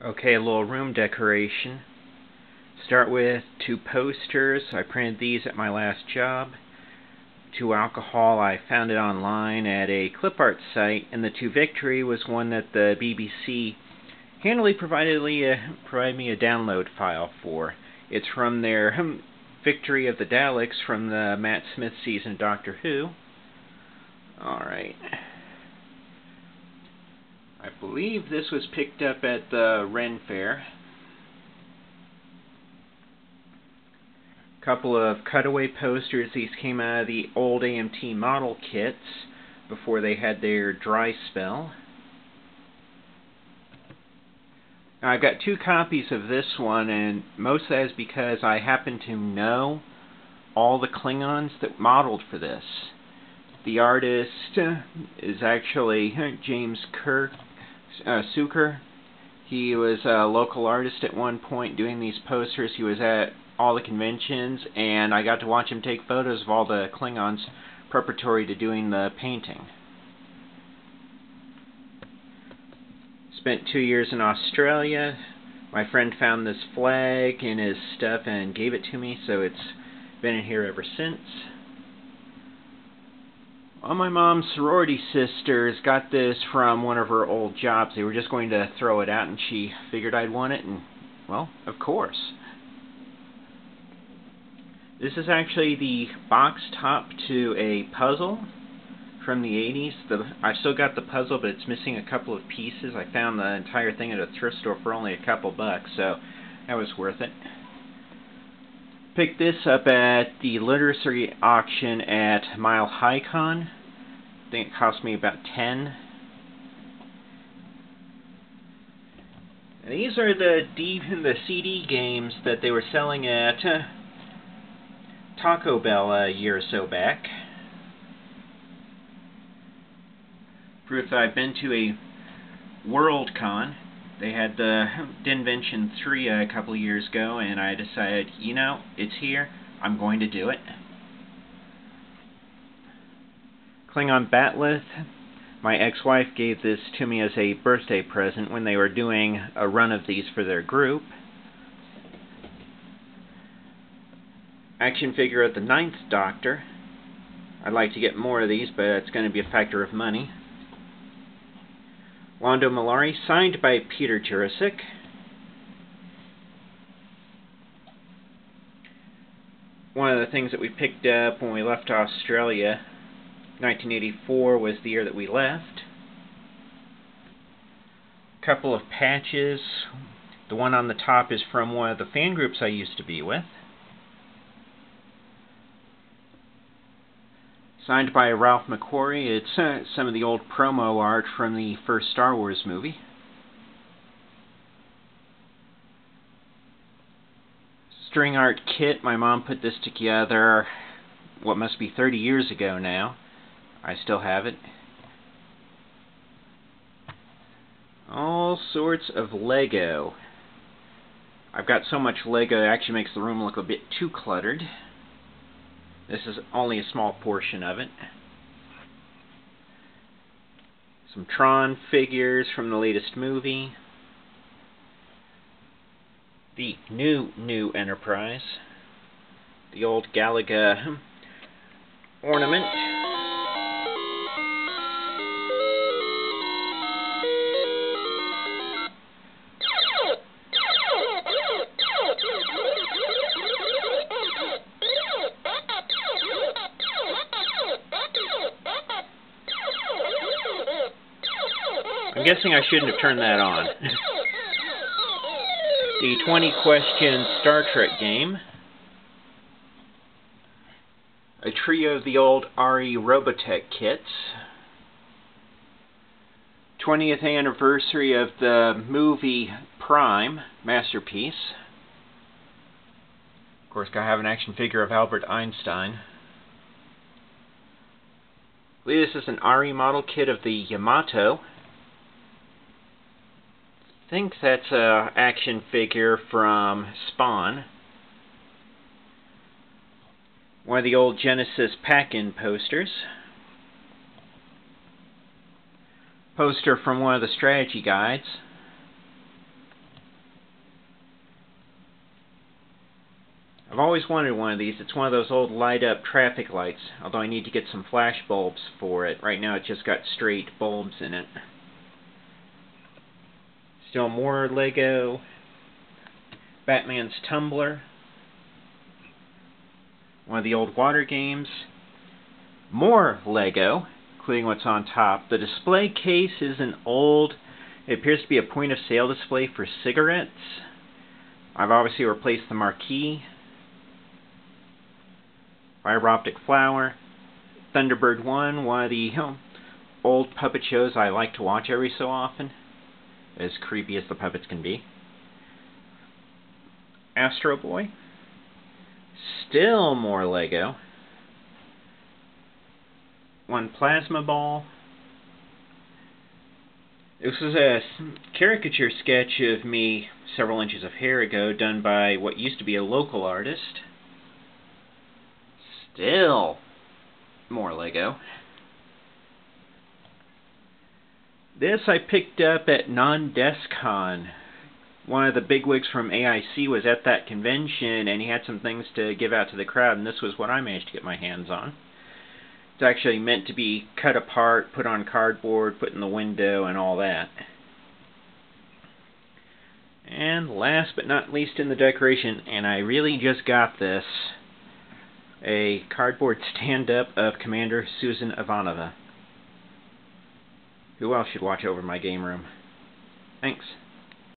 Okay, a little room decoration. Start with 2 posters. I printed these at my last job. 2 alcohol. I found it online at a clip art site, and the 2 victory was one that the BBC handily provided me a download file for. It's from their Victory of the Daleks from the Matt Smith season of Doctor Who. Alright. I believe this was picked up at the Ren Fair. Couple of cutaway posters. These came out of the old AMT model kits before they had their dry spell. Now, I've got 2 copies of this one, and most of that is because I happen to know all the Klingons that modeled for this. The artist is actually James Suker. He was a local artist at one point doing these posters. He was at all the conventions, and I got to watch him take photos of all the Klingons preparatory to doing the painting. Spent 2 years in Australia. My friend found this flag in his stuff and gave it to me, so it's been in here ever since. Well, my mom's sorority sisters got this from one of her old jobs. They were just going to throw it out, and she figured I'd want it, and, well, of course. This is actually the box top to a puzzle from the 80s. I've still got the puzzle, but it's missing a couple of pieces. I found the entire thing at a thrift store for only a couple bucks, so that was worth it. Picked this up at the literacy auction at Mile High Con. I think it cost me about 10. And these are the CD games that they were selling at Taco Bell a year or so back. Proof that I've been to a Worldcon. They had the Dinvention 3 a couple of years ago, and I decided, you know, it's here, I'm going to do it. Klingon Bat'leth. My ex-wife gave this to me as a birthday present when they were doing a run of these for their group. Action figure of the 9th Doctor. I'd like to get more of these, but it's going to be a factor of money. Londo Mollari, signed by Peter Jurasik. One of the things that we picked up when we left Australia, 1984 was the year that we left. A couple of patches. The one on the top is from one of the fan groups I used to be with. Signed by Ralph McQuarrie. It's some of the old promo art from the first Star Wars movie. String art kit. My mom put this together, what must be 30 years ago now. I still have it. All sorts of Lego. I've got so much Lego it actually makes the room look a bit too cluttered. This is only a small portion of it. Some Tron figures from the latest movie. The new Enterprise. The old Galaga ornament. I'm guessing I shouldn't have turned that on. The 20-question Star Trek game. A trio of the old RE Robotech kits. 20th anniversary of the movie Prime, Masterpiece. Of course, gotta have an action figure of Albert Einstein. I believe this is an RE model kit of the Yamato. I think that's an action figure from Spawn. One of the old Genesis pack-in posters. Poster from one of the strategy guides. I've always wanted one of these. It's one of those old light-up traffic lights, although I need to get some flash bulbs for it. Right now it's just got straight bulbs in it. Still more Lego. Batman's Tumbler. One of the old water games. More Lego, including what's on top. The display case is an old, it appears to be a point-of-sale display for cigarettes. I've obviously replaced the marquee. Fiber Optic Flower. Thunderbird 1, one of the old puppet shows I like to watch every so often. As creepy as the puppets can be. Astro Boy. Still more Lego. One plasma ball. This was a caricature sketch of me several inches of hair ago, done by what used to be a local artist. Still more Lego. This I picked up at Non-DeskCon. One of the bigwigs from AIC was at that convention, and he had some things to give out to the crowd, and this was what I managed to get my hands on. It's actually meant to be cut apart, put on cardboard, put in the window, and all that. And last but not least in the decoration, and I really just got this, a cardboard stand-up of Commander Susan Ivanova. Who else should watch over my game room? Thanks.